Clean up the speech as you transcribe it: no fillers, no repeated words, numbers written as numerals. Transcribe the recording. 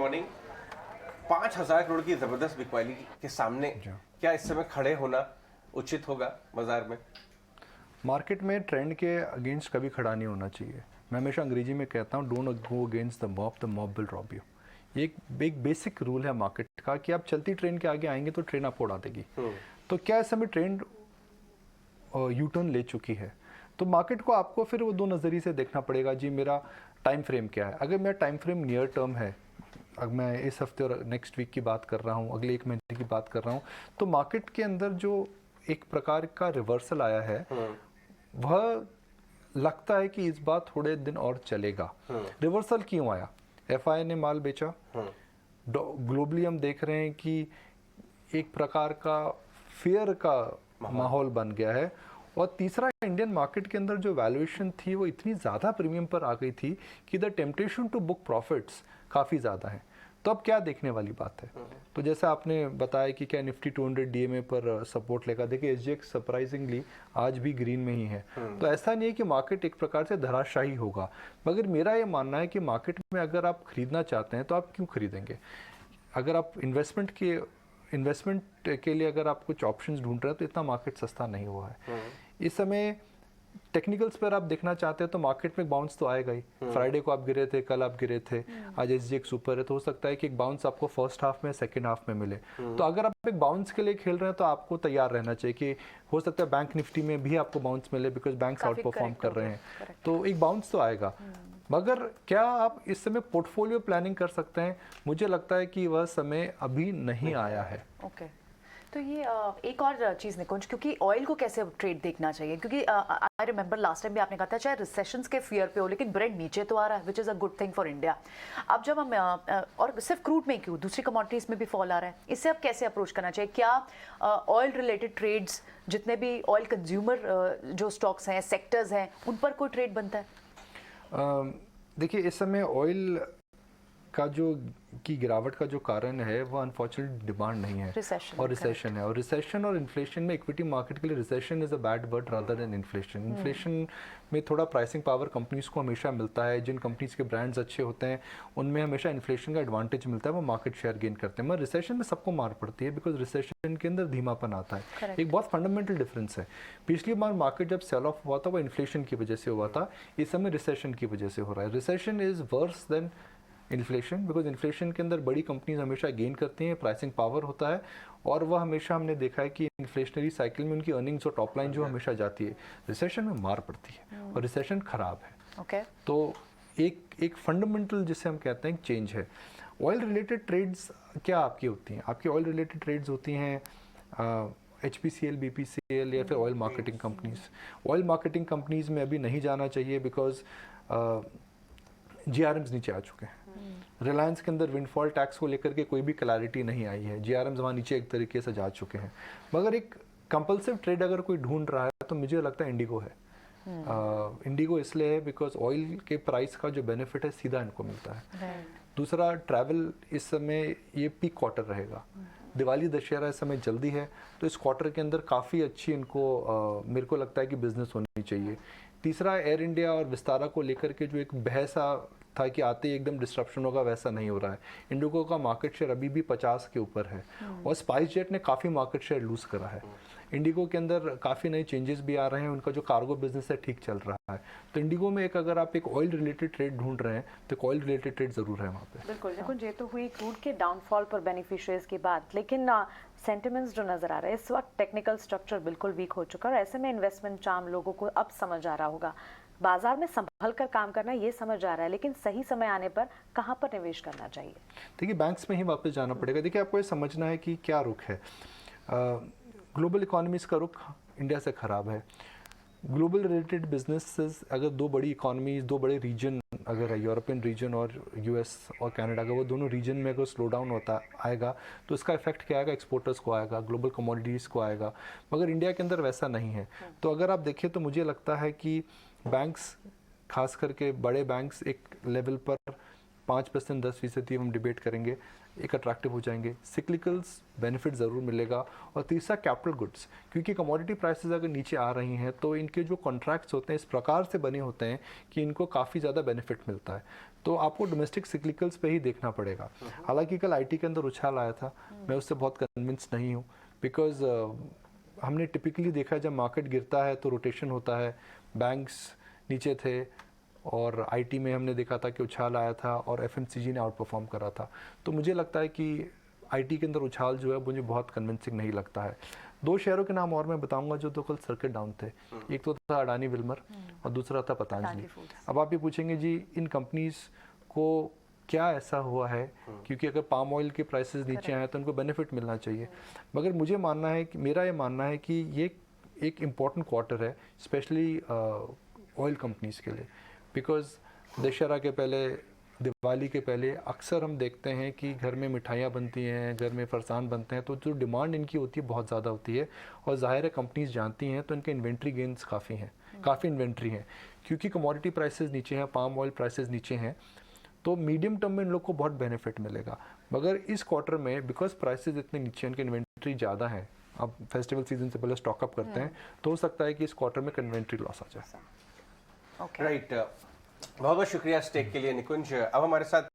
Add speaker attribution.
Speaker 1: Morning. 5,000 crore की जबरदस्त बिकवाली के सामने क्या इस समय खड़े होना उचित होगा बाजार में?
Speaker 2: मार्केट में ट्रेंड के अगेंस्ट कभी खड़ा नहीं होना चाहिए। मैं हमेशा अंग्रेजी में कहता हूँ, don't go against the mob will rob you. ये एक बेसिक रूल है मार्केट का कि आप चलती ट्रेन के आगे आएंगे तो ट्रेन आपको उड़ा देगी। तो क्या इस समय ट्रेंड यू टर्न ले चुकी है, तो मार्केट को आपको फिर वो दो नज़रिए से देखना पड़ेगा। जी मेरा टाइम फ्रेम क्या है? अगर मेरा टाइम फ्रेम नियर टर्म है, अगर मैं इस हफ्ते और नेक्स्ट वीक की बात कर रहा हूँ, अगले एक महीने की बात कर रहा हूँ, तो मार्केट के अंदर जो एक प्रकार का रिवर्सल आया है वह लगता है कि इस बार थोड़े दिन और चलेगा। रिवर्सल क्यों आया? एफआई ने माल बेचा, ग्लोबली हम देख रहे हैं कि एक प्रकार का फेयर का माहौल बन गया है, और तीसरा इंडियन मार्केट के अंदर जो वैल्यूएशन थी वो इतनी ज़्यादा प्रीमियम पर आ गई थी कि the temptation to book profits काफ़ी ज़्यादा है। तो अब क्या देखने वाली बात है? तो जैसे आपने बताया कि क्या निफ्टी 200 डीएमए पर सपोर्ट लेगा, देखिए एसजीएक्स सरप्राइजिंगली आज भी ग्रीन में ही है। तो ऐसा नहीं है कि मार्केट एक प्रकार से धराशायी होगा, मगर मेरा ये मानना है कि मार्केट में अगर आप खरीदना चाहते हैं तो आप क्यों खरीदेंगे? अगर आप इन्वेस्टमेंट के लिए अगर आप कुछ ऑप्शंस ढूंढ रहे हैं तो इतना मार्केट सस्ता नहीं हुआ है इस समय। टेक्निकल्स पर आप देखना चाहते हैं तो मार्केट में बाउंस तो आएगा ही। फ्राइडे को आप गिरे थे, कल आप गिरे थे, आज एसजीएक्स ऊपर है, तो हो सकता है कि एक बाउंस आपको फर्स्ट हाफ में, सेकंड हाफ में मिले। तो अगर आप एक बाउंस के लिए खेल रहे हैं तो आपको तैयार रहना चाहिए कि हो सकता है बैंक निफ्टी में भी आपको बाउंस मिले, बिकॉज बैंक्स आउट परफॉर्म कर रहे हैं, तो एक बाउंस तो आएगा। मगर क्या आप इस समय पोर्टफोलियो प्लानिंग कर सकते हैं? मुझे लगता है कि वह समय अभी नहीं आया है।
Speaker 3: ओके तो ये एक और चीज़ निकुंज, क्योंकि ऑयल को कैसे ट्रेड देखना चाहिए, क्योंकि आई रिमेंबर लास्ट टाइम भी आपने कहा था चाहे रिसेशंस के फियर पे हो लेकिन ब्रेड नीचे तो आ रहा है, which is a good thing for India. अब जब हम और सिर्फ क्रूड में क्यों, दूसरी कमोडिटीज़ में भी फॉल आ रहा है, इससे अब कैसे अप्रोच करना चाहिए? क्या ऑयल रिलेटेड ट्रेड्स, जितने भी ऑयल कंज्यूमर जो स्टॉक्स हैं, सेक्टर्स हैं, उन पर कोई ट्रेड बनता है?
Speaker 2: देखिए इस समय ऑयल का जो की गिरावट का जो कारण है वो अनफॉर्चुनेटली डिमांड नहीं है, और रिसेशन है। और रिसेशन और इन्फ्लेशन में, इक्विटी मार्केट के लिए recession is a bad word rather than inflation. Inflation में थोड़ा प्राइसिंग पावर कंपनीज को हमेशा मिलता है। जिन कंपनीज के ब्रांड्स अच्छे होते हैं उनमें हमेशा इन्फ्लेशन का एडवांटेज मिलता है, वो मार्केट शेयर गेन करते हैं। मगर रिसेशन में सबको मार पड़ती है, बिकॉज रिसेशन के अंदर धीमापन आता है। एक बहुत फंडामेंटल डिफरेंस है। पिछली बार मार्केट जब सेल ऑफ हुआ था वो इन्फ्लेशन की वजह से हुआ था, इस समय रिसेशन की वजह से हो रहा है। Recession is worse than inflation, because inflation के अंदर बड़ी कंपनीज हमेशा गेन करती हैं, प्राइसिंग पावर होता है, और वह हमेशा हमने देखा है कि इन्फ्लेशनरी साइकिल में उनकी अर्निंग्स और टॉप लाइन जो हमेशा जाती है, रिसेशन में मार पड़ती है, और रिसेशन खराब है। तो एक फंडामेंटल जिसे हम कहते हैं चेंज है। ऑयल रिलेटेड ट्रेड्स क्या आपकी होती हैं? आपकी ऑयल रिलेटेड ट्रेड्स होती हैं HPCL, BPCL या फिर oil marketing companies. Oil marketing companies में अभी नहीं जाना चाहिए, बिकॉज GRMs नीचे आ चुके हैं। रिलायंस के अंदर विंडफॉल टैक्स को लेकर के कोई भी क्लैरिटी नहीं आई है, GRMs वहाँ नीचे एक तरीके से जा चुके हैं। मगर एक कंपल्सिव ट्रेड अगर कोई ढूंढ रहा है तो मुझे लगता है इंडिगो है। इंडिगो इसलिए है बिकॉज ऑयल के प्राइस का जो बेनिफिट है सीधा इनको मिलता है। दूसरा, ट्रैवल इस समय ये पीक क्वार्टर रहेगा, दिवाली दशहरा इस समय जल्दी है, तो इस क्वार्टर के अंदर काफ़ी अच्छी इनको मेरे को लगता है कि बिजनेस होनी चाहिए। तीसरा, एयर इंडिया और विस्तारा को लेकर के जो एक बहस था कि आते ही एकदम डिस्ट्रप्शन होगा, वैसा नहीं हो रहा है। इंडिगो का मार्केट शेयर अभी भी 50 के ऊपर है, और स्पाइस जेट ने काफ़ी मार्केट शेयर लूज़ करा है। इंडिगो के अंदर काफ़ी नए चेंजेस भी आ रहे हैं, उनका जो कार्गो बिजनेस है ठीक चल रहा है। तो इंडिगो में अगर आप एक ऑयल रिलेटेड ट्रेड ढूंढ रहे हैं तो एक ऑयल रिलेटेड ट्रेड ज़रूर है वहाँ पे।
Speaker 3: बिल्कुल। देखो ये तो हुई क्रूड के डाउनफॉल पर बेनिफिशियरीज की बात, लेकिन सेंटिमेंट्स जो नज़र आ रहे हैं इस वक्त, टेक्निकल स्ट्रक्चर बिल्कुल वीक हो चुका है, और ऐसे में इन्वेस्टमेंट चार्म लोगों को अब समझ आ रहा होगा। बाजार में संभल कर काम करना ये समझ आ रहा है, लेकिन सही समय आने पर कहाँ पर निवेश करना चाहिए?
Speaker 2: देखिए बैंक्स में ही वापस जाना पड़ेगा। देखिए आपको ये समझना है कि क्या रुख है। ग्लोबल इकोनॉमीज़ का रुख इंडिया से ख़राब है। ग्लोबल रिलेटेड बिजनेसेस, अगर दो बड़ी इकोनॉमीज, दो बड़े रीजन अगर है, यूरोपियन रीजन और US और कनाडा का, वो दोनों रीजन में अगर स्लो डाउन होता आएगा तो इसका इफेक्ट क्या आएगा? एक्सपोर्टर्स को आएगा, ग्लोबल कमोडिटीज़ को आएगा। मगर इंडिया के अंदर वैसा नहीं है। तो अगर आप देखें तो मुझे लगता है कि बैंक्स, खास करके बड़े बैंक्स, एक लेवल पर 5% 10% हम डिबेट करेंगे, एक अट्रैक्टिव हो जाएंगे। सिक्लिकल्स बेनिफिट ज़रूर मिलेगा। और तीसरा, कैपिटल गुड्स, क्योंकि कमोडिटी प्राइसेस अगर नीचे आ रही हैं तो इनके जो कॉन्ट्रैक्ट्स होते हैं इस प्रकार से बने होते हैं कि इनको काफ़ी ज़्यादा बेनिफिट मिलता है। तो आपको डोमेस्टिक सिक्लिकल्स पे ही देखना पड़ेगा। हालांकि कल आईटी के अंदर उछाल आया था, मैं उससे बहुत कन्विंस नहीं हूँ, बिकॉज हमने टिपिकली देखा है जब मार्केट गिरता है तो रोटेशन होता है, बैंक्स नीचे थे और आईटी में हमने देखा था कि उछाल आया था और एफएमसीजी ने आउट परफॉर्म करा था। तो मुझे लगता है कि आईटी के अंदर उछाल जो है मुझे बहुत कन्विंसिंग नहीं लगता है। दो शेयरों के नाम और मैं बताऊंगा जो तो कल सर्किट डाउन थे, एक तो था अडानी विल्मर और दूसरा था पतंजलि। अब आप ये पूछेंगे जी इन कंपनीज को क्या ऐसा हुआ है, क्योंकि अगर पाम ऑयल के प्राइसेस नीचे आए तो उनको बेनिफिट मिलना चाहिए, मगर मुझे मानना है कि मेरा ये मानना है कि ये एक इम्पॉर्टेंट क्वार्टर है स्पेशली ऑयल कंपनीज के लिए, बिकॉज दशहरा के पहले, दिवाली के पहले अक्सर हम देखते हैं कि घर में मिठाइयाँ बनती हैं, घर में फरसान बनते हैं, तो जो डिमांड इनकी होती है बहुत ज़्यादा होती है और ज़ाहिर है कंपनीज जानती हैं, तो इनके इन्वेंट्री गेंस काफ़ी हैं, काफ़ी इन्वेंट्री हैं, क्योंकि कमोडिटी प्राइसेस नीचे हैं, पाम ऑयल प्राइसेस नीचे हैं, तो मीडियम टर्म में इन लोग को बहुत बेनिफिट मिलेगा। मगर इस क्वार्टर में बिकॉज प्राइसेस इतने नीचे हैं, इनकी इन्वेंट्री ज़्यादा है, अब फेस्टिवल सीजन से पहले स्टॉकअप करते हैं, तो हो सकता है कि इस क्वार्टर में इन्वेंट्री लॉस आ जाए।
Speaker 3: ओके
Speaker 1: राइट, बहुत बहुत शुक्रिया स्टेक के लिए निकुंज। अब हमारे साथ